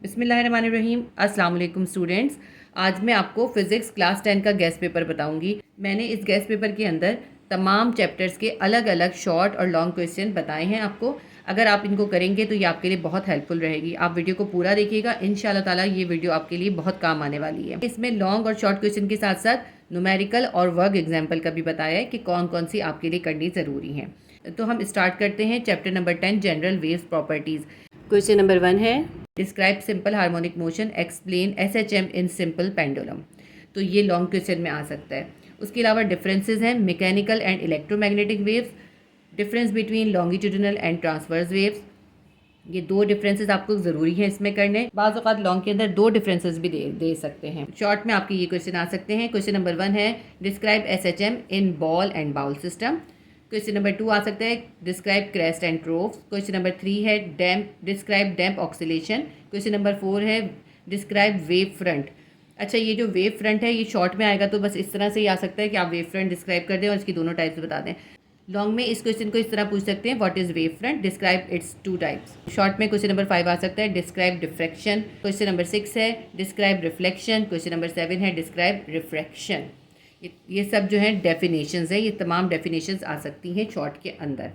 बिस्मिल्लाहिर्रहमानिर्रहीम। अस्सलाम वालेकुम स्टूडेंट्स। आज मैं आपको फ़िज़िक्स क्लास 10 का गेस्ट पेपर बताऊंगी। मैंने इस गेस्ट पेपर के अंदर तमाम चैप्टर्स के अलग अलग शॉर्ट और लॉन्ग क्वेश्चन बताए हैं आपको। अगर आप इनको करेंगे तो ये आपके लिए बहुत हेल्पफुल रहेगी। आप वीडियो को पूरा देखिएगा, इंशाल्लाह ताला ये वीडियो आपके लिए बहुत काम आने वाली है। इसमें लॉन्ग और शॉर्ट क्वेश्चन के साथ साथ न्यूमेरिकल और वर्क एग्जाम्पल का भी बताया है कि कौन कौन सी आपके लिए करनी ज़रूरी है। तो हम स्टार्ट करते हैं chapter number 10 general waves properties. Question number 1 है describe simple harmonic motion, explain SHM in simple pendulum. तो ये लॉन्ग क्वेश्चन में आ सकता है। उसके अलावा डिफरेंसेस हैं mechanical and electromagnetic waves, difference between longitudinal and transverse waves. ये दो डिफरेंसेस आपको ज़रूरी है इसमें करने। बाज़ औक़ात लॉन्ग के अंदर दो डिफरेंसेस भी दे सकते हैं। शॉर्ट में आपके ये क्वेश्चन आ सकते हैं। क्वेश्चन नंबर 1 है describe SHM in ball and bowl system. Question number 2 आ सकता है describe crest and troughs. Question number 3 है describe damp oscillation. Question number 4 है डिस्क्राइब वेव फ्रंट। अच्छा, ये जो वेव फ्रंट है ये शॉर्ट में आएगा तो बस इस तरह से ही आ सकता है कि आप वेव फ्रंट डिस्क्राइब कर दें और इसकी दोनों टाइप्स बता दें। लॉन्ग में इस क्वेश्चन को इस तरह पूछ सकते हैं what is wave front, describe it's two types. Short में क्वेश्चन नंबर 5 आ सकता है डिस्क्राइब डिफ्रैक्शन। क्वेश्चन नंबर 6 है डिस्क्राइब रिफ्लेक्शन। क्वेश्चन नंबर 7 है डिस्क्राइब रिफ्रैक्शन। ये सब जो है डेफिनेशंस है, ये तमाम डेफिनेशंस आ सकती हैं शॉर्ट के अंदर।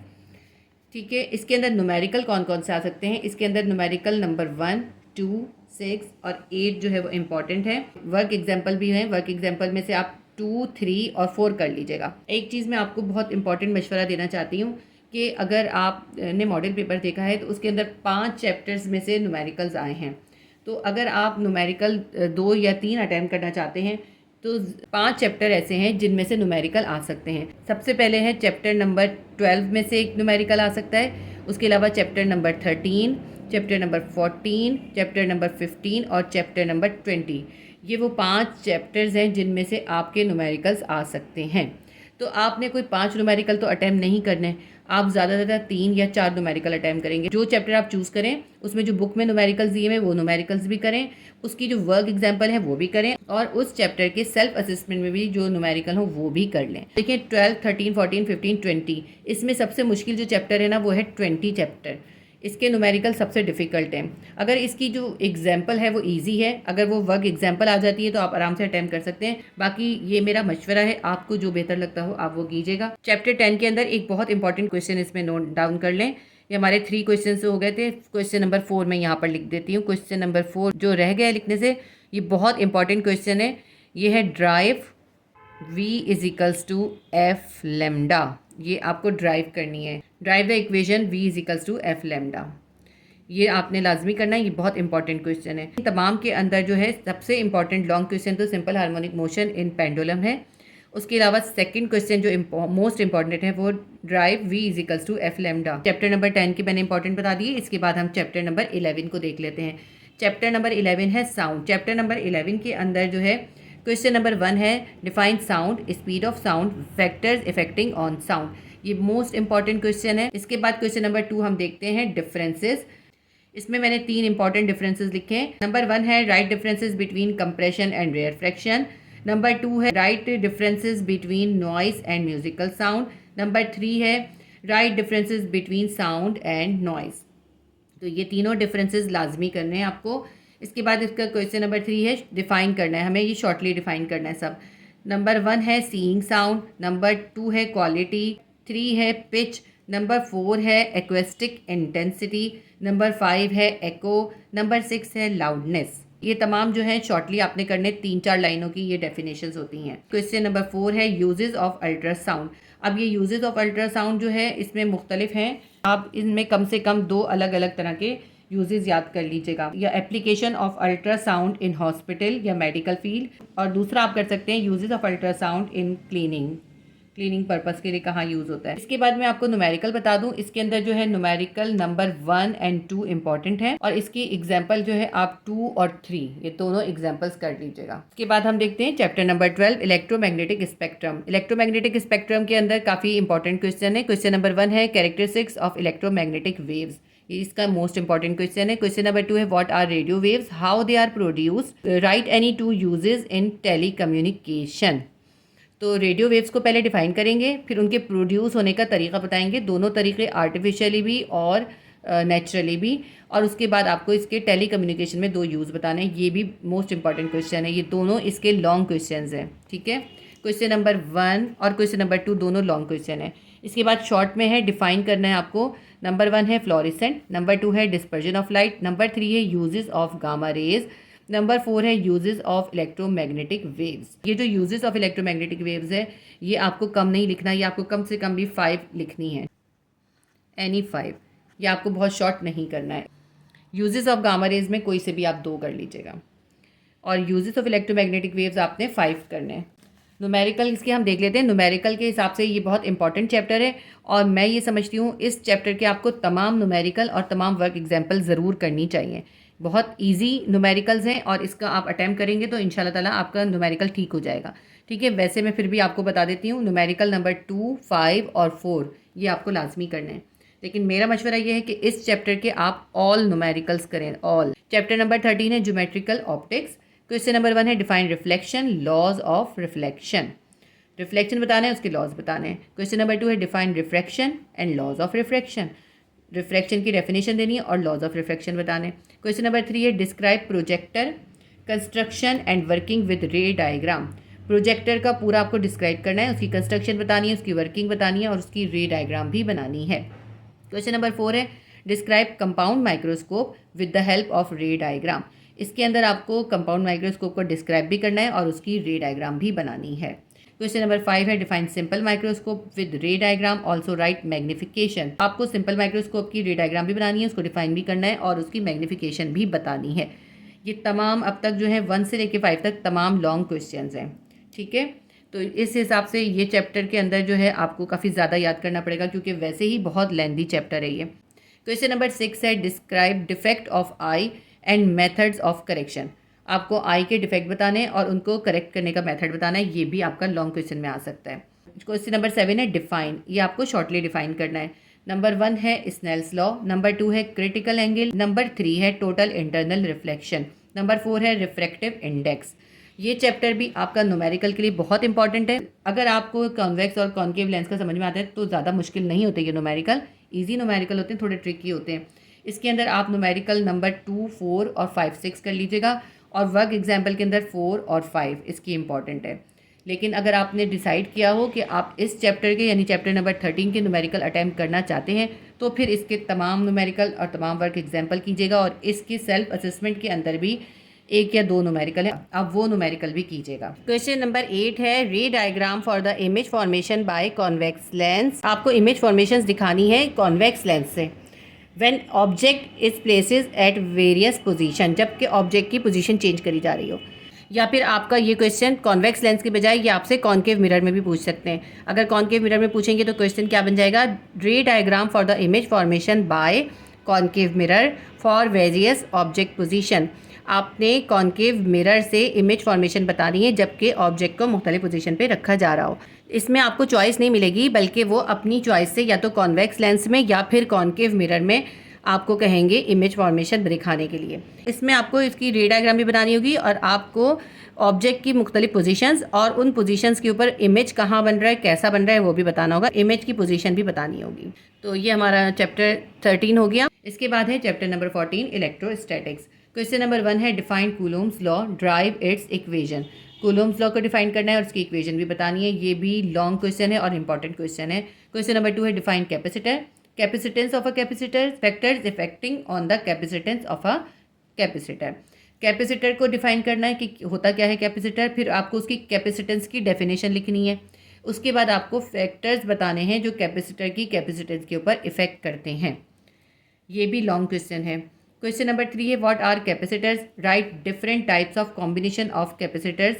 ठीक है, इसके अंदर न्यूमेरिकल कौन कौन से आ सकते हैं? इसके अंदर न्यूमेरिकल नंबर 1, 2, 6 और 8 जो है वो इम्पॉर्टेंट है। वर्क एग्जाम्पल भी हैं, वर्क एग्जाम्पल में से आप 2, 3 और 4 कर लीजिएगा। एक चीज़ मैं आपको बहुत इंपॉर्टेंट मशवरा देना चाहती हूँ कि अगर आपने मॉडल पेपर देखा है तो उसके अंदर 5 चैप्टर्स में से न्यूमेरिकल्स आए हैं। तो अगर आप न्यूमेरिकल 2 या 3 अटैम्प्ट करना चाहते हैं तो 5 चैप्टर ऐसे हैं जिनमें से न्यूमेरिकल आ सकते हैं। सबसे पहले है चैप्टर नंबर 12 में से एक न्यूमेरिकल आ सकता है। उसके अलावा chapter number 13, chapter number 14, chapter number 15 और चैप्टर नंबर 20। ये वो 5 चैप्टर्स हैं जिनमें से आपके न्यूमेरिकल्स आ सकते हैं। तो आपने कोई 5 न्यूमेरिकल तो अटैम्प्ट नहीं करने, आप ज़्यादा से ज़्यादा 3 या 4 न्यूमेरिकल अटैम्प्ट करेंगे। जो चैप्टर आप चूज़ करें उसमें जो बुक में न्यूमेरिकल्स दिए हैं वो न्यूमेरिकल्स भी करें, उसकी जो वर्क एग्जाम्पल है वो भी करें और उस चैप्टर के सेल्फ असेसमेंट में भी जो न्यूमेरिकल हो वो भी कर लें। देखिए 12, 13, 14, 15, 20 इसमें सबसे मुश्किल जो चैप्टर है ना वो है 20 चैप्टर। इसके न्यूमेरिकल सबसे डिफ़िकल्ट हैं। अगर इसकी जो एग्जाम्पल है वो इजी है, अगर वो वर्क एग्जाम्पल आ जाती है तो आप आराम से अटैम्प्ट कर सकते हैं। बाकी ये मेरा मशवरा है, आपको जो बेहतर लगता हो आप वो कीजिएगा। चैप्टर 10 के अंदर एक बहुत इंपॉर्टेंट क्वेश्चन इसमें नोट डाउन कर लें। ये हमारे 3 क्वेश्चन हो गए थे। क्वेश्चन नंबर 4 मैं यहाँ पर लिख देती हूँ। क्वेश्चन नंबर 4 जो रह गया लिखने से, ये बहुत इंपॉर्टेंट क्वेश्चन है। ये है derive V is equals to F lambda. ये आपको ड्राइव करनी है। Derive the equation V is equals to F lambda. ये आपने लाजमी करना है, ये बहुत इंपॉर्टेंट क्वेश्चन है। तमाम के अंदर जो है सबसे इंपॉर्टेंट लॉन्ग क्वेश्चन तो simple harmonic motion in pendulum है। उसके अलावा सेकंड क्वेश्चन जो मोस्ट इंपॉर्टेंट है वो derive V is equals to F lambda. Chapter number 10 के मैंने इंपॉर्टेंट बता दिए। इसके बाद हम चैप्टर नंबर 11 को देख लेते हैं। चैप्टर नंबर 11 है साउंड। चैप्टर नंबर 11 के अंदर जो है क्वेश्चन नंबर 1 है define sound, speed of sound, factors affecting on sound. ये मोस्ट इंपॉर्टेंट क्वेश्चन है। इसके बाद क्वेश्चन नंबर 2 हम देखते हैं डिफरेंसेस। इसमें मैंने 3 इंपॉर्टेंट डिफरेंसेस लिखे हैं। नंबर 1 है write differences between compression and rarefaction. Number 2 है write differences between noise and musical sound. Number 3 है write differences between sound and noise. तो ये तीनों डिफरेंसेस लाजमी करने हैं आपको। इसके बाद इसका क्वेश्चन नंबर 3 है डिफ़ाइन करना है, हमें ये शॉर्टली डिफ़ाइन करना है सब। नंबर 1 है सीइंग साउंड, नंबर 2 है क्वालिटी, 3 है पिच, नंबर 4 है एक्वेस्टिक इंटेंसिटी, नंबर 5 है एको, नंबर 6 है लाउडनेस। ये तमाम जो है शॉर्टली आपने करने, 3-4 लाइनों की ये डेफिनेशंस होती हैं। क्वेश्चन नंबर 4 है यूजेस ऑफ अल्ट्रासाउंड। अब ये यूजेस ऑफ अल्ट्रासाउंड जो है इसमें मुख्तलिफ हैं। आप इनमें कम से कम 2 अलग अलग तरह के यूजेस याद कर लीजिएगा। या application of ultrasound in hospital या मेडिकल फील्ड, और दूसरा आप कर सकते हैं uses of ultrasound in cleaning purpose के लिए कहाँ यूज़ होता है। इसके बाद मैं आपको न्यूमेरिकल बता दूं। इसके अंदर जो है न्यूमेरिकल नंबर 1 एंड 2 इंपॉर्टेंट है और इसकी एग्जाम्पल जो है आप 2 और 3 ये दोनों एग्जाम्पल्स कर लीजिएगा। इसके बाद हम देखते हैं chapter number 12 electromagnetic spectrum. Electromagnetic spectrum के अंदर काफ़ी इंपॉर्टेंट क्वेश्चन है। क्वेश्चन नंबर 1 है कैरेक्टरिस्टिक्स ऑफ इलेक्ट्रोमैग्नेटिक वेव्स। ये इसका मोस्ट इंपॉर्टेंट क्वेश्चन है। क्वेश्चन नंबर 2 है what are radio waves, how they are produced, write any 2 uses in telecommunication. तो रेडियो वेव्स को पहले डिफाइन करेंगे, फिर उनके प्रोड्यूस होने का तरीका बताएंगे। दोनों तरीके आर्टिफिशियली भी और नेचुरली भी। और उसके बाद आपको इसके टेली कम्युनिकेशन में 2 यूज़ बताने हैं, ये भी मोस्ट इंपॉर्टेंट क्वेश्चन है। ये दोनों इसके लॉन्ग क्वेश्चन हैं, ठीक है। क्वेश्चन नंबर 1 और क्वेश्चन नंबर 2 दोनों लॉन्ग क्वेश्चन है। इसके बाद शॉर्ट में है, डिफाइन करना है आपको। नंबर 1 है फ्लोरेसेंट, नंबर 2 है डिस्पर्जन ऑफ लाइट, नंबर 3 है uses of gamma rays, number 4 है यूजेस ऑफ इलेक्ट्रोमैग्नेटिक वेव्स। ये जो यूजेस ऑफ इलेक्ट्रोमैग्नेटिक वेव्स है ये आपको कम नहीं लिखना, ये आपको कम से कम भी 5 लिखनी है, एनी 5। ये आपको बहुत शॉर्ट नहीं करना है। यूजेस ऑफ गामा रेज में कोई से भी आप 2 कर लीजिएगा, और यूजेस ऑफ इलेक्ट्रोमैग्नेटिक वेव्स आपने 5 करने हैं। न्यूमेरिकल इसके हम देख लेते हैं। न्यूमेरिकल के हिसाब से ये बहुत इंपॉर्टेंट चैप्टर है, और मैं ये समझती हूँ इस चैप्टर के आपको तमाम न्यूमेरिकल और तमाम वर्क एग्जाम्पल ज़रूर करनी चाहिए। बहुत इजी न्यूमेरिकल्स हैं, और इसका आप अटैम्प्ट करेंगे तो इंशाल्लाह ताला आपका न्यूमेरिकल ठीक हो जाएगा, ठीक है। वैसे मैं फिर भी आपको बता देती हूँ, न्यूमेरिकल नंबर 2, 5 और 4 ये आपको लाजमी करने हैं। लेकिन मेरा मशवरा ये है कि इस चैप्टर के आप ऑल न्यूमेरिकल्स करें, ऑल। चैप्टर नंबर 13 है ज्योमेट्रिकल ऑप्टिक्स। क्वेश्चन नंबर 1 है define reflection, laws of reflection. Reflection बताना है, उसके लॉज बताने हैं। क्वेश्चन नंबर 2 है define refraction and laws of refraction. Refraction की डेफिनेशन देनी है और लॉज ऑफ रिफ्रैक्शन बताने। क्वेश्चन नंबर 3 है describe projector construction and working with ray diagram. Projector का पूरा आपको डिस्क्राइब करना है, उसकी कंस्ट्रक्शन बतानी है, उसकी वर्किंग बतानी है, और उसकी रे डायग्राम भी बनानी है। क्वेश्चन नंबर 4 है describe compound microscope with the help of रे डायग्राम। इसके अंदर आपको कंपाउंड माइक्रोस्कोप को डिस्क्राइब भी करना है और उसकी रे डायग्राम भी बनानी है। क्वेश्चन नंबर 5 है define simple microscope with ray diagram, also right magnification. आपको सिंपल माइक्रोस्कोप की रे डायग्राम भी बनानी है, उसको डिफाइन भी करना है और उसकी मैग्निफिकेशन भी बतानी है। ये तमाम अब तक जो है 1 से लेकर 5 तक तमाम लॉन्ग क्वेश्चन हैं, ठीक है। तो इस हिसाब से ये चैप्टर के अंदर जो है आपको काफ़ी ज़्यादा याद करना पड़ेगा, क्योंकि वैसे ही बहुत लेंथी चैप्टर है ये। क्वेश्चन नंबर 6 है describe defect of I and methods of correction. आपको आई के डिफेक्ट बताने हैं और उनको करेक्ट करने का मेथड बताना है, ये भी आपका लॉन्ग क्वेश्चन में आ सकता है। क्वेश्चन नंबर 7 है डिफाइन, ये आपको शॉर्टली डिफाइन करना है। नंबर 1 है स्नेल्स लॉ, नंबर 2 है क्रिटिकल एंगल, नंबर 3 है टोटल इंटरनल रिफ्लेक्शन, नंबर 4 है रिफ्रैक्टिव इंडेक्स। ये चैप्टर भी आपका न्यूमेरिकल के लिए बहुत इंपॉर्टेंट है। अगर आपको कॉन्वेक्स और कॉन्केव लेंस का समझ में आता है तो ज़्यादा मुश्किल नहीं होते ये न्यूमेरिकल, ईजी न्यूमेरिकल होते हैं, थोड़े ट्रिकी होते हैं। इसके अंदर आप न्यूमेरिकल नंबर 2, 4 और 5, 6 कर लीजिएगा, और वर्क एग्जाम्पल के अंदर 4 और 5 इसकी इंपॉर्टेंट है। लेकिन अगर आपने डिसाइड किया हो कि आप इस चैप्टर के यानी चैप्टर नंबर 13 के न्यूमेरिकल अटैम्प्ट करना चाहते हैं, तो फिर इसके तमाम न्यूमेरिकल और तमाम वर्क एग्जाम्पल कीजिएगा, और इसके सेल्फ असेसमेंट के अंदर भी 1 या 2 न्यूमेरिकल है, आप वो न्यूमेरिकल भी कीजिएगा। क्वेश्चन नंबर 8 है रे diagram for the image formation by convex lens. आपको इमेज फॉर्मेशन दिखानी है कॉन्वेक्स लेंस से। When object is places at various position, जबकि ऑब्जेक्ट की पोजीशन चेंज करी जा रही हो। या फिर आपका ये क्वेश्चन कॉन्वेक्स लेंस के बजाय ये आपसे कॉन्केव मिरर में भी पूछ सकते हैं। अगर कॉन्केव मिरर में पूछेंगे तो क्वेश्चन क्या बन जाएगा, रे diagram for the image formation by concave mirror for various object position. आपने कॉन्केव मिरर से इमेज फॉर्मेशन बतानी है जबकि ऑब्जेक्ट को मुख्तलिफ पोजीशन पे रखा जा रहा हो। इसमें आपको चॉइस नहीं मिलेगी, बल्कि वो अपनी चॉइस से या तो कॉन्वेक्स लेंस में या फिर कॉन्केव मिरर में आपको कहेंगे इमेज फॉर्मेशन दिखाने के लिए। इसमें आपको इसकी रे डायग्राम भी बनानी होगी, और आपको ऑब्जेक्ट की मुख्तलिफ पोजीशंस और उन पोजीशंस के ऊपर इमेज कहाँ बन रहा है, कैसा बन रहा है, वो भी बताना होगा। इमेज की पोजीशन भी बतानी होगी। तो ये हमारा चैप्टर 13 हो गया। इसके बाद है chapter number 14 electrostatics. Question number 1 है define Coulomb's law, drive its equation. Coulomb's law को डिफाइन करना है और उसकी इक्वेशन भी बतानी है। ये भी लॉन्ग क्वेश्चन है और इंपॉर्टेंट क्वेश्चन है। क्वेश्चन नंबर 2 है define capacitor, capacitance of a capacitor, factors affecting on the capacitance of a capacitor. Capacitor को डिफाइन करना है कि होता क्या है कैपेसिटर, फिर आपको उसकी कैपेसिटेंस की डेफिनेशन लिखनी है। उसके बाद आपको फैक्टर्स बताने हैं जो कैपेसिटर की कैपेसिटेंस के ऊपर इफेक्ट करते हैं। ये भी लॉन्ग क्वेश्चन है। क्वेश्चन नंबर 3 है what are capacitors, write different types of combination of capacitors.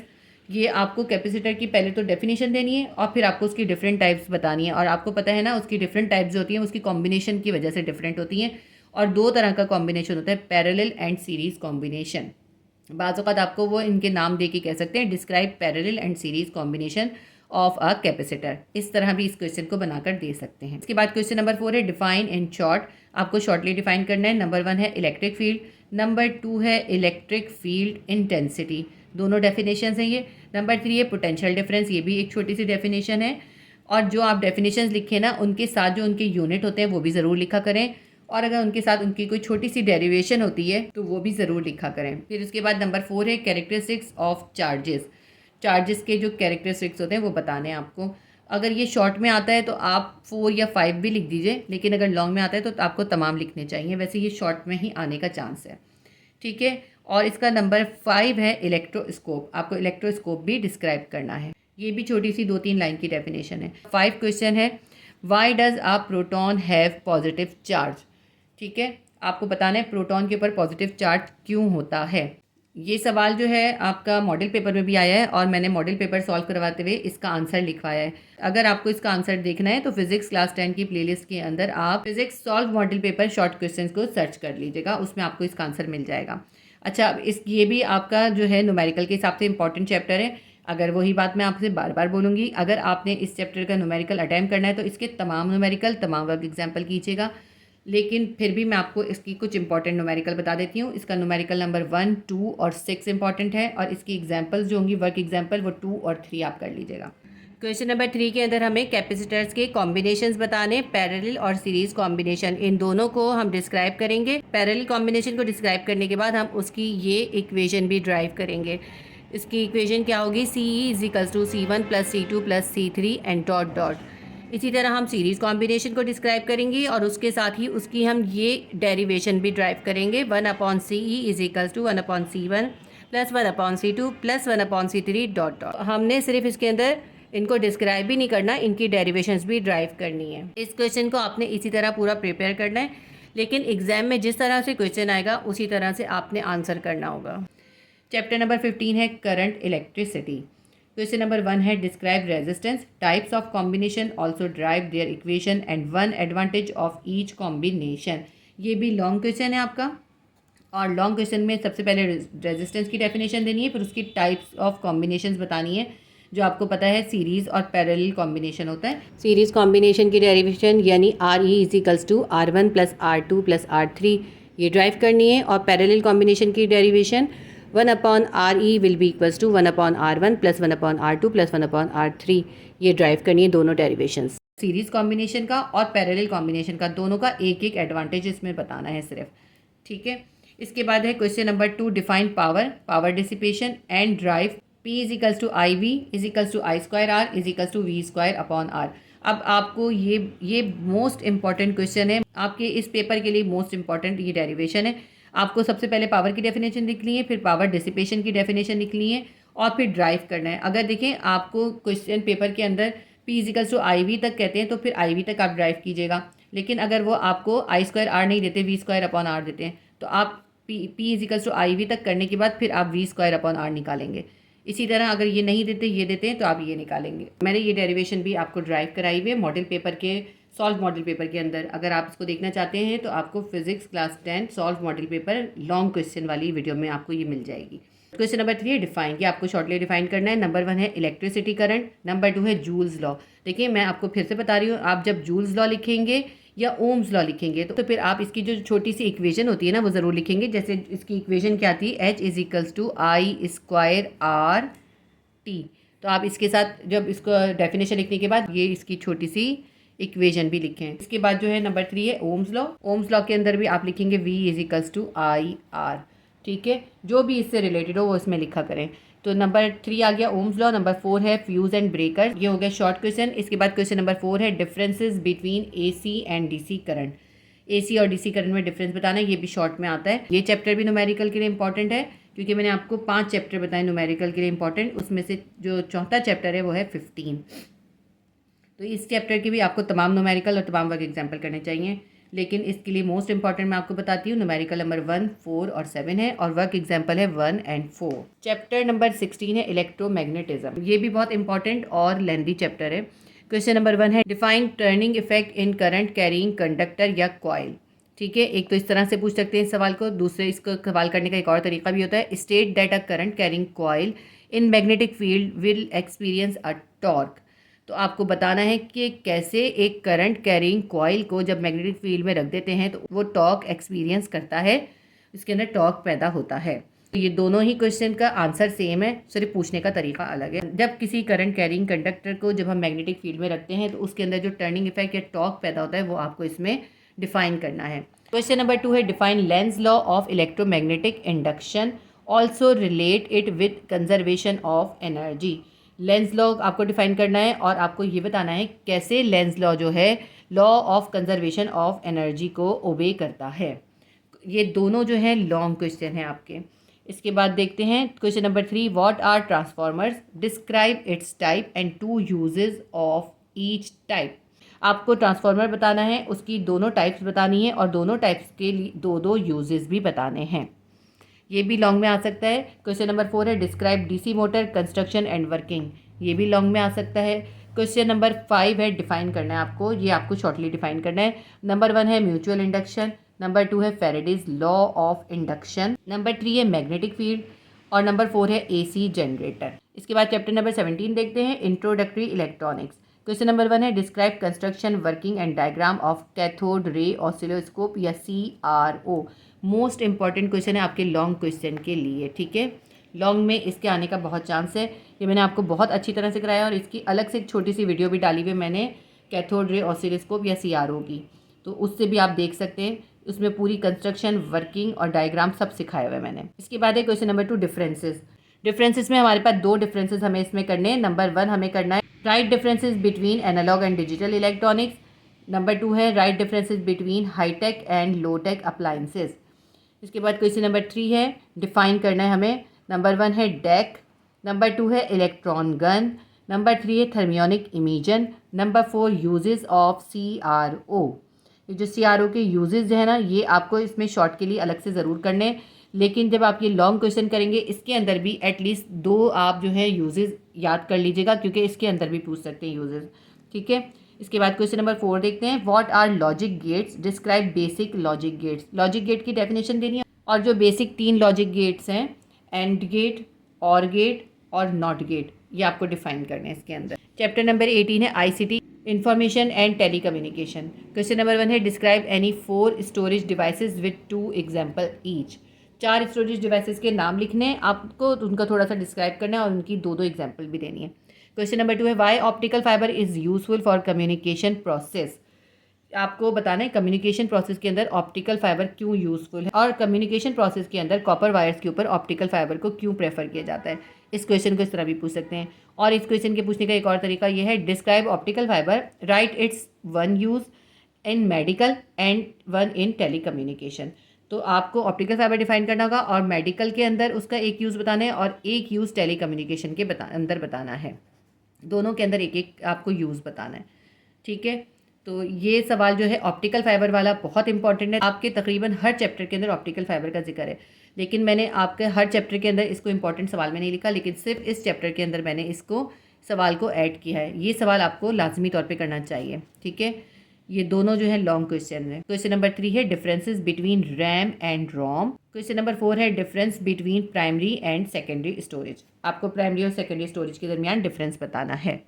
ये आपको कैपेसिटर की पहले तो डेफिनेशन देनी है और फिर आपको उसकी डिफरेंट टाइप्स बतानी है। और आपको पता है ना, उसकी डिफरेंट टाइप्स जो होती हैं उसकी कॉम्बिनेशन की वजह से डिफरेंट होती हैं। और 2 तरह का कॉम्बिनेशन होता है, पैरेलल एंड सीरीज़ कॉम्बिनेशन। बाज़ औक़ात आपको वो इनके नाम दे के कह सकते हैं, describe parallel and series combination of a capacitor. इस तरह भी इस क्वेश्चन को बनाकर दे सकते हैं। इसके बाद क्वेश्चन नंबर 4 है डिफाइन इन शॉर्ट। आपको शॉर्टली डिफाइन करना है। नंबर 1 है इलेक्ट्रिक फील्ड, नंबर 2 है इलेक्ट्रिक फील्ड इंटेंसिटी। दोनों डेफिनेशन हैं ये। नंबर 3 है पोटेंशियल डिफरेंस, ये भी एक छोटी सी डेफिनेशन है। और जो आप डेफिनेशंस लिखे ना, उनके साथ जो उनके यूनिट होते हैं वो भी ज़रूर लिखा करें। और अगर उनके साथ उनकी कोई छोटी सी डेरिवेशन होती है तो वो भी ज़रूर लिखा करें। फिर उसके बाद नंबर 4 है कैरेक्टरिस्टिक्स ऑफ चार्जेस। चार्जेस के जो कैरेक्टरिस्टिक्स होते हैं वो बताने हैं आपको। अगर ये शॉर्ट में आता है तो आप 4 या 5 भी लिख दीजिए, लेकिन अगर लॉन्ग में आता है तो आपको तमाम लिखने चाहिए। वैसे ये शॉर्ट में ही आने का चांस है, ठीक है। और इसका नंबर 5 है इलेक्ट्रोस्कोप। आपको इलेक्ट्रोस्कोप भी डिस्क्राइब करना है। ये भी छोटी सी 2-3 लाइन की डेफिनेशन है। 5 क्वेश्चन है, why does a proton have positive charge. ठीक है, आपको बताना है प्रोटॉन के ऊपर पॉजिटिव चार्ज क्यों होता है। ये सवाल जो है आपका मॉडल पेपर में भी आया है और मैंने मॉडल पेपर सॉल्व करवाते हुए इसका आंसर लिखवाया है। अगर आपको इसका आंसर देखना है तो फिजिक्स क्लास 10 की प्लेलिस्ट के अंदर आप physics solve model paper short questions को सर्च कर लीजिएगा, उसमें आपको इसका आंसर मिल जाएगा। अच्छा, ये भी आपका जो है न्यूमेरिकल के हिसाब से इंपॉर्टेंट चैप्टर है। अगर वही बात मैं आपसे बार बार बोलूँगी, अगर आपने इस चैप्टर का न्यूमेरिकल अटैम्प्ट करना है तो इसके तमाम न्यूमेरिकल तमाम वर्क एग्जाम्पल कीजिएगा। लेकिन फिर भी मैं आपको इसकी कुछ इंपॉर्टेंट न्यूमेरिकल बता देती हूँ। इसका न्यूमेरिकल नंबर 1, 2 और 6 इंपॉर्टेंट है और इसकी एग्जाम्पल्स जो होंगी वर्क एग्जाम्पल वो 2 और 3 आप कर लीजिएगा। क्वेश्चन नंबर 3 के अंदर हमें कैपेसिटर्स के कॉम्बिनेशंस बताने, पैरेलल और सीरीज कॉम्बिनेशन, इन दोनों को हम डिस्क्राइब करेंगे। पैरेलल कॉम्बिनेशन को डिस्क्राइब करने के बाद हम उसकी ये इक्वेशन भी ड्राइव करेंगे। इसकी इक्वेशन क्या होगी, CE=C1 + C2 + C3 and dot dot. इसी तरह हम सीरीज़ कॉम्बिनेशन को डिस्क्राइब करेंगे और उसके साथ ही उसकी हम ये डेरिवेशन भी ड्राइव करेंगे। 1/CE=1/C1 + 1/C2 + 1/C3 dot dot. हमने सिर्फ इसके अंदर इनको डिस्क्राइब भी नहीं करना, इनकी डेरिवेशंस भी ड्राइव करनी है। इस क्वेश्चन को आपने इसी तरह पूरा प्रिपेयर करना है, लेकिन एग्जाम में जिस तरह से क्वेश्चन आएगा उसी तरह से आपने आंसर करना होगा। चैप्टर नंबर 15 है करंट इलेक्ट्रिसिटी। क्वेश्चन नंबर 1 है describe resistance, types of combination, also derive their equation and one advantage of each combination. ये भी लॉन्ग क्वेश्चन है आपका, और लॉन्ग क्वेश्चन में सबसे पहले रेजिस्टेंस की डेफिनेशन देनी है, फिर उसकी टाइप्स ऑफ कॉम्बिनेशंस बतानी है। जो आपको पता है सीरीज़ और पैरेलल कॉम्बिनेशन होता है। सीरीज़ कॉम्बिनेशन की डेरिवेशन यानी RE=R1 + R2 + R3 ये ड्राइव करनी है, और पैरेलल कॉम्बिनेशन की derivation 1/RE will be equals to 1/R1 + 1/R2 + 1/R3 ये ड्राइव करनी है दोनों डेरिवेशंस। सीरीज़ कॉम्बिनेशन का और पैरेलल कॉम्बिनेशन का दोनों का एक एक एडवांटेज इसमें बताना है सिर्फ, ठीक है। इसके बाद है question number 2, define power, power dissipation and drive. P=IV I²R V²/R। अब आपको ये मोस्ट इंपॉर्टेंट क्वेश्चन है आपके इस पेपर के लिए, मोस्ट इंपॉर्टेंट ये डेरिवेशन है। आपको सबसे पहले पावर की डेफिनेशन लिखनी है, फिर पावर डिसिपेशन की डेफिनेशन लिखनी है और फिर ड्राइव करना है। अगर देखें आपको क्वेश्चन पेपर के अंदर P=IV तक कहते हैं तो फिर IV तक आप ड्राइव कीजिएगा, लेकिन अगर वो आपको I²R नहीं देते, V²/R देते हैं, तो आप P=IV तक करने के बाद फिर आप V²/R निकालेंगे। इसी तरह अगर ये नहीं देते, ये देते हैं, तो आप ये निकालेंगे। मैंने ये डेरिवेशन भी आपको ड्राइव कराई हुई है मॉडल पेपर के, सॉल्व मॉडल पेपर के अंदर। अगर आप इसको देखना चाहते हैं तो आपको physics class 10 solve model paper long question वाली वीडियो में आपको ये मिल जाएगी। क्वेश्चन नंबर 3 है डिफाइन, ये आपको शॉर्टली डिफाइन करना है। नंबर 1 है इलेक्ट्रिसिटी करंट, नंबर 2 है जूल्स लॉ। देखिए मैं आपको फिर से बता रही हूँ, आप जब जूल्स लॉ लिखेंगे या ओम्स लॉ लिखेंगे तो फिर आप इसकी जो छोटी सी इक्वेशन होती है ना वो ज़रूर लिखेंगे। जैसे इसकी इक्वेशन क्या थी, H=I²RT। तो आप इसके साथ जब इसको डेफिनेशन लिखने के बाद ये इसकी छोटी सी इक्वेशन भी लिखें। इसके बाद जो है नंबर 3 है ओम्स लॉ। ओम्स लॉ के अंदर भी आप लिखेंगे V=IR, ठीक है। जो भी इससे रिलेटेड हो वो इसमें लिखा करें। तो नंबर 3 आ गया ओम्स लॉ। नंबर 4 है फ्यूज एंड ब्रेकर, ये हो गया शॉर्ट क्वेश्चन। इसके बाद क्वेश्चन नंबर 4 है differences between AC and DC current. AC और DC करंट में डिफरेंस बताना है, ये भी शॉर्ट में आता है। ये चैप्टर भी न्यूमेरिकल के लिए इंपॉर्टेंट है, क्योंकि मैंने आपको 5 चैप्टर बताए न्यूमेरिकल के लिए इंपॉर्टेंट, उसमें से जो चौथा चैप्टर है वो है 15। तो इस चैप्टर की भी आपको तमाम न्यूमेरिकल और तमाम वर्क एग्जाम्पल करने चाहिए, लेकिन इसके लिए मोस्ट इंपॉर्टेंट मैं आपको बताती हूँ। न्यूमेरिकल नंबर 1, 4 और 7 है और वर्क एग्जाम्पल है 1 एंड 4। चैप्टर नंबर 16 है इलेक्ट्रोमैग्नेटिज्म, ये भी बहुत इंपॉर्टेंट और लेंथी चैप्टर है। क्वेश्चन नंबर 1 है define turning effect in current carrying conductor या कॉइल, ठीक है। एक तो इस तरह से पूछ सकते हैं इस सवाल को, दूसरे इसको सवाल करने का एक और तरीका भी होता है, state that a current carrying coil in magnetic field will experience a torque. तो आपको बताना है कि कैसे एक करंट कैरिंग कॉइल को जब मैग्नेटिक फील्ड में रख देते हैं तो वो टॉर्क एक्सपीरियंस करता है, इसके अंदर टॉर्क पैदा होता है। तो ये दोनों ही क्वेश्चन का आंसर सेम है, सिर्फ पूछने का तरीका अलग है। जब किसी करंट कैरिंग कंडक्टर को जब हम मैग्नेटिक फील्ड में रखते हैं तो उसके अंदर जो टर्निंग इफेक्ट या टॉर्क पैदा होता है वो आपको इसमें डिफाइन करना है। क्वेश्चन नंबर 2 है define Lenz law of electromagnetic induction, also relate it with conservation of energy. Lenz law आपको डिफाइन करना है और आपको ये बताना है कैसे लेंज लॉ जो है law of conservation of energy को ओबे करता है। ये दोनों जो हैं लॉन्ग क्वेश्चन हैं आपके। इसके बाद देखते हैं question number 3, what are transformers, describe its type and two uses of each type. आपको ट्रांसफॉर्मर बताना है, उसकी दोनों टाइप्स बतानी है और दोनों टाइप्स के लिए दो दो यूजेस भी बताने हैं। ये भी लॉन्ग में आ सकता है। क्वेश्चन नंबर 4 है describe DC motor construction and working, ये भी लॉन्ग में आ सकता है। क्वेश्चन नंबर 5 है डिफाइन करना है आपको, ये आपको शॉर्टली डिफाइन करना है। नंबर 1 है म्यूचुअल इंडक्शन, नंबर 2 है Faraday's law of induction, number 3 है मैग्नेटिक फील्ड और नंबर 4 है एसी जनरेटर। इसके बाद चैप्टर नंबर 17 देखते हैं इंट्रोडक्टरी इलेक्ट्रॉनिक्स। क्वेश्चन नंबर 1 है describe construction working and diagram of cathode ray oscilloscope या CRO। मोस्ट इंपॉर्टेंट क्वेश्चन है आपके लॉन्ग क्वेश्चन के लिए, ठीक है। लॉन्ग में इसके आने का बहुत चांस है। ये मैंने आपको बहुत अच्छी तरह से कराया और इसकी अलग से एक छोटी सी वीडियो भी डाली हुई मैंने कैथोड रे ऑसिलोस्कोप या CRO की, तो उससे भी आप देख सकते हैं। उसमें पूरी कंस्ट्रक्शन वर्किंग और डायग्राम सब सिखाए हुए मैंने। इसके बाद है क्वेश्चन नंबर 2 डिफरेंसेस। डिफरेंसेस में हमारे पास दो डिफरेंसेस हमें इसमें करने हैं। नंबर 1 हमें करना है write differences between analog and digital electronics. Number 2 है write differences between high tech and low tech appliances. इसके बाद क्वेश्चन नंबर 3 है डिफाइन करना है हमें। नंबर 1 है डेक, नंबर 2 है इलेक्ट्रॉन गन, नंबर 3 है thermionic emission, number 4 uses of CRO। ये जो CRO के यूजेस जो है ना, ये आपको इसमें शॉर्ट के लिए अलग से ज़रूर करने, लेकिन जब आप ये लॉन्ग क्वेश्चन करेंगे इसके अंदर भी एटलीस्ट 2 आप जो है यूजेस याद कर लीजिएगा, क्योंकि इसके अंदर भी पूछ सकते हैं यूजेस, ठीक है। इसके बाद क्वेश्चन नंबर 4 देखते हैं what are logic gates, describe basic logic gates. Logic gate की डेफिनेशन देनी है और जो बेसिक 3 लॉजिक गेट्स हैं एंड गेट, और गेट और नॉट गेट, ये आपको डिफाइन करने हैं इसके अंदर। चैप्टर नंबर 18 है ICT information and telecommunication. Question number 1 है describe any 4 storage devices with 2 example each. 4 storage devices के नाम लिखने हैं आपको, उनका थोड़ा सा डिस्क्राइब करना है और उनकी 2 एग्जाम्पल भी देनी है। क्वेश्चन नंबर 2 है why optical fibre is useful for communication process. आपको बताना है कम्युनिकेशन प्रोसेस के अंदर ऑप्टिकल फाइबर क्यों यूज़फुल है और कम्युनिकेशन प्रोसेस के अंदर कॉपर वायर्स के ऊपर ऑप्टिकल फाइबर को क्यों प्रेफर किया जाता है। इस क्वेश्चन को इस तरह भी पूछ सकते हैं। और इस क्वेश्चन के पूछने का एक और तरीका यह है describe optical fibre, right it's one use in medical and one in telecommunication. तो आपको ऑप्टिकल फाइबर डिफाइन करना होगा और मेडिकल के अंदर उसका एक यूज़ बताना है और एक यूज़ टेलीकम्युनिकेशन के अंदर बताना है। दोनों के अंदर एक एक आपको यूज़ बताना है, ठीक है। तो ये सवाल जो है ऑप्टिकल फाइबर वाला बहुत इंपॉर्टेंट है। आपके तकरीबन हर चैप्टर के अंदर ऑप्टिकल फाइबर का जिक्र है, लेकिन मैंने आपके हर चैप्टर के अंदर इसको इंपॉर्टेंट सवाल में नहीं लिखा, लेकिन सिर्फ इस चैप्टर के अंदर मैंने इसको सवाल को ऐड किया है। ये सवाल आपको लाजमी तौर पे करना चाहिए, ठीक है। ये दोनों जो है लॉन्ग क्वेश्चन है। क्वेश्चन नंबर 3 है differences between RAM and ROM. Question number 4 है difference between primary and secondary storage. आपको प्राइमरी और सेकेंडरी स्टोरेज के दरमियान डिफरेंस बताना है।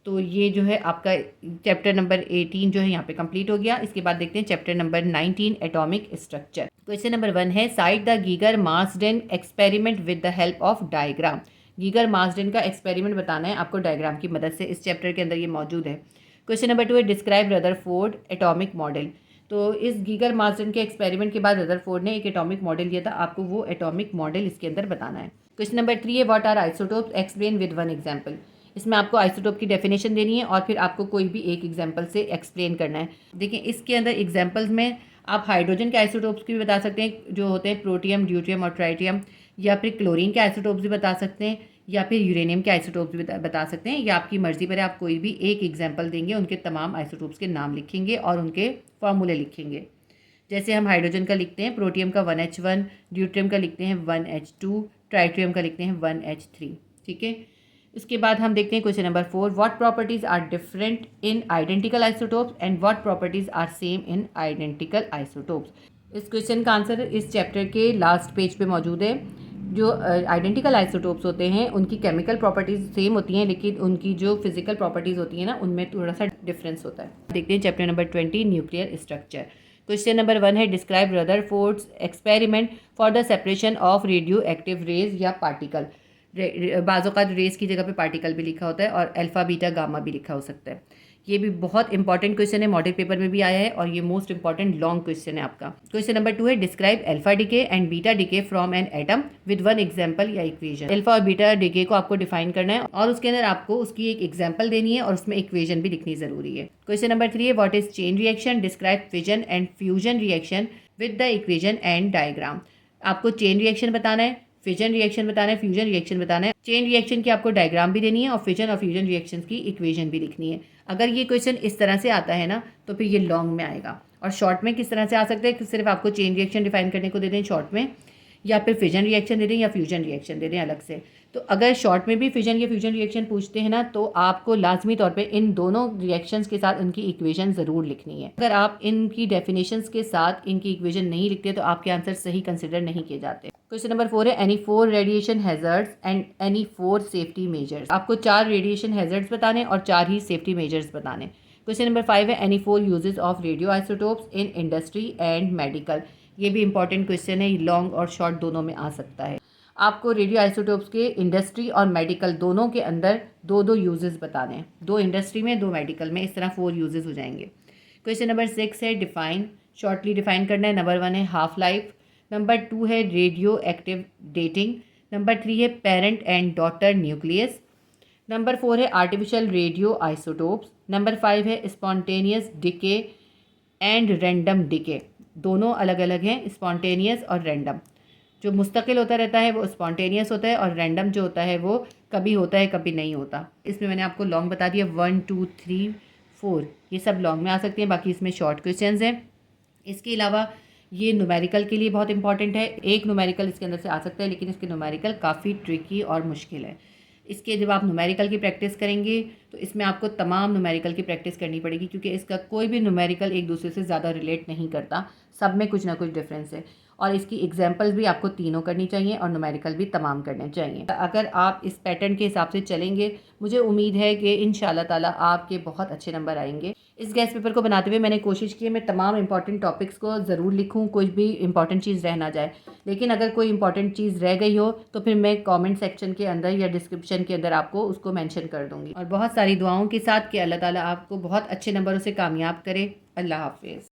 तो ये जो है आपका चैप्टर नंबर 18 जो है यहाँ पे कंप्लीट हो गया। इसके बाद देखते हैं chapter number 19 atomic structure. Question number 1 है site the Geiger Marsden experiment with the help of diagram. Geiger Marsden का एक्सपेरिमेंट बताना है आपको डायग्राम की मदद से। इस चैप्टर के अंदर ये मौजूद है। क्वेश्चन नंबर 2 है डिस्क्राइब रदरफोर्ड एटॉमिक मॉडल। तो इस गीगर मार्सडेन के एक्सपेरिमेंट के बाद रदरफोर्ड ने एक एटॉमिक मॉडल दिया था, आपको वो एटॉमिक मॉडल इसके अंदर बताना है। क्वेश्चन नंबर 3 है what are isotopes, explain with one example. इसमें आपको आइसोटोप की डेफिनेशन देनी है और फिर आपको कोई भी एक एग्जाम्पल से एक्सप्लेन करना है। देखिए इसके अंदर एग्जाम्पल्स में आप हाइड्रोजन के आइसोटोप्स की भी बता सकते हैं जो होते हैं प्रोटियम, ड्यूट्रियम और ट्राइटियम, या फिर क्लोरीन के आइसोटोप्स भी बता सकते हैं, या फिर यूरेनियम के आइसोटोप्स भी बता सकते हैं। या आपकी मर्जी पर आप कोई भी एक एग्जाम्पल देंगे, उनके तमाम आइसोटोप्स के नाम लिखेंगे और उनके फार्मूले लिखेंगे। जैसे हम हाइड्रोजन का लिखते हैं प्रोटियम का 1H1, ड्यूट्रियम का लिखते हैं 1H2, ट्राइटियम का लिखते हैं 1H3, ठीक है। इसके बाद हम देखते हैं question number 4 what properties are different in identical isotopes and what properties are same in identical isotopes. इस क्वेश्चन का आंसर इस चैप्टर के लास्ट पेज पे मौजूद है। जो आइडेंटिकल आइसोटोप्स होते हैं उनकी केमिकल प्रॉपर्टीज सेम होती हैं, लेकिन उनकी जो फिजिकल प्रॉपर्टीज होती हैं ना, उनमें थोड़ा सा डिफरेंस होता है। देखते हैं chapter number 20 nuclear structure. Question number 1 है describe Rutherford's experiment for the separation of radioactive rays या पार्टिकल। बाज़ औक़ात रेस की जगह पे पार्टिकल भी लिखा होता है और अल्फ़ा बीटा गामा भी लिखा हो सकता है। ये भी बहुत इंपॉर्टेंट क्वेश्चन है, मॉडल पेपर में भी आया है और ये मोस्ट इंपॉर्टेंट लॉन्ग क्वेश्चन है आपका। क्वेश्चन नंबर 2 है describe alpha decay and beta decay from an atom with one example या इक्वेशन। अल्फा और बीटा डिके को आपको डिफाइन करना है और उसके अंदर आपको उसकी एक एग्जाम्पल देनी है और उसमें इक्वेशन भी लिखनी जरूरी है। क्वेश्चन नंबर 3 है what is chain reaction, describe fission and fusion reaction with the equation and diagram. आपको चेन रिएक्शन बताना है, फिजन रिएक्शन बताना है, फ्यूजन रिएक्शन बताना है। चेन रिएक्शन की आपको डायग्राम भी देनी है और फिजन और फ्यूजन रिएक्शन की इक्वेशन भी लिखनी है। अगर ये क्वेश्चन इस तरह से आता है ना तो फिर ये लॉन्ग में आएगा। और शॉर्ट में किस तरह से आ सकता है कि सिर्फ आपको चेन रिएक्शन डिफाइन करने को दे दें शॉर्ट में, या फिर फिजन रिएक्शन दे दें या फ्यूजन रिएक्शन दे दें अलग से। तो अगर शॉर्ट में भी फिजन या फ्यूजन रिएक्शन पूछते हैं ना तो आपको लाजमी तौर पे इन दोनों रिएक्शंस के साथ इनकी इक्वेशन ज़रूर लिखनी है। अगर आप इनकी डेफिनेशंस के साथ इनकी इक्वेशन नहीं लिखते तो आपके आंसर सही कंसिडर नहीं किए जाते। क्वेश्चन नंबर 4 है any 4 radiation hazards and any 4 safety measures. आपको 4 रेडिएशन हैजर्ड्स बताने और 4 ही सेफ्टी मेजर्स बताने। क्वेश्चन नंबर 5 है any 4 uses of radio isotopes in industry and medical. ये भी इंपॉर्टेंट क्वेश्चन है, लॉन्ग और शॉर्ट दोनों में आ सकता है। आपको रेडियो आइसोटोप्स के इंडस्ट्री और मेडिकल दोनों के अंदर दो दो यूजेस बताने हैं, 2 इंडस्ट्री में 2 मेडिकल में, इस तरह 4 यूजेस हो जाएंगे। क्वेश्चन नंबर 6 है डिफाइन, शॉर्टली डिफाइन करना है। नंबर 1 है हाफ लाइफ, नंबर 2 है रेडियो एक्टिव डेटिंग, नंबर 3 है parent and daughter nucleus, number 4 है आर्टिफिशियल रेडियो आइसोटोप्स, नंबर 5 है spontaneous decay and random decay. दोनों अलग अलग हैं, स्पॉन्टेनियस और रैंडम। जो मुस्तकिल होता रहता है वो स्पॉन्टेनियस होता है और रैंडम जो होता है वो कभी होता है कभी नहीं होता। इसमें मैंने आपको लॉन्ग बता दिया, 1 2 3 4 ये सब लॉन्ग में आ सकती हैं, बाकी इसमें शॉर्ट क्वेश्चंस हैं। इसके अलावा ये न्यूमेरिकल के लिए बहुत इंपॉर्टेंट है। एक न्यूमेरिकल इसके अंदर से आ सकता है लेकिन इसके न्यूमेरिकल काफ़ी ट्रिकी और मुश्किल है। इसके जब आप न्यूमेरिकल की प्रैक्टिस करेंगे तो इसमें आपको तमाम न्यूमेरिकल की प्रैक्टिस करनी पड़ेगी क्योंकि इसका कोई भी न्यूमेरिकल एक दूसरे से ज़्यादा रिलेट नहीं करता, सब में कुछ ना कुछ डिफरेंस है। और इसकी एग्जाम्पल्स भी आपको तीनों करनी चाहिए और न्यूमेरिकल भी तमाम करने चाहिए। अगर आप इस पैटर्न के हिसाब से चलेंगे मुझे उम्मीद है कि इंशाल्लाह ताला आपके बहुत अच्छे नंबर आएंगे। इस गैस पेपर को बनाते हुए मैंने कोशिश की है मैं तमाम इंपॉर्टेंट टॉपिक्स को ज़रूर लिखूँ, कोई भी इंपॉर्टेंट चीज़ रह ना जाए। लेकिन अगर कोई इंपॉर्टेंट चीज़ रह गई हो तो फिर मैं कमेंट सेक्शन के अंदर या डिस्क्रिप्शन के अंदर आपको उसको मेंशन कर दूँगी। और बहुत सारी दुआओं के साथ कि अल्लाह ताला आपको बहुत अच्छे नंबरों से कामयाब करे। अल्लाह हाफिज़।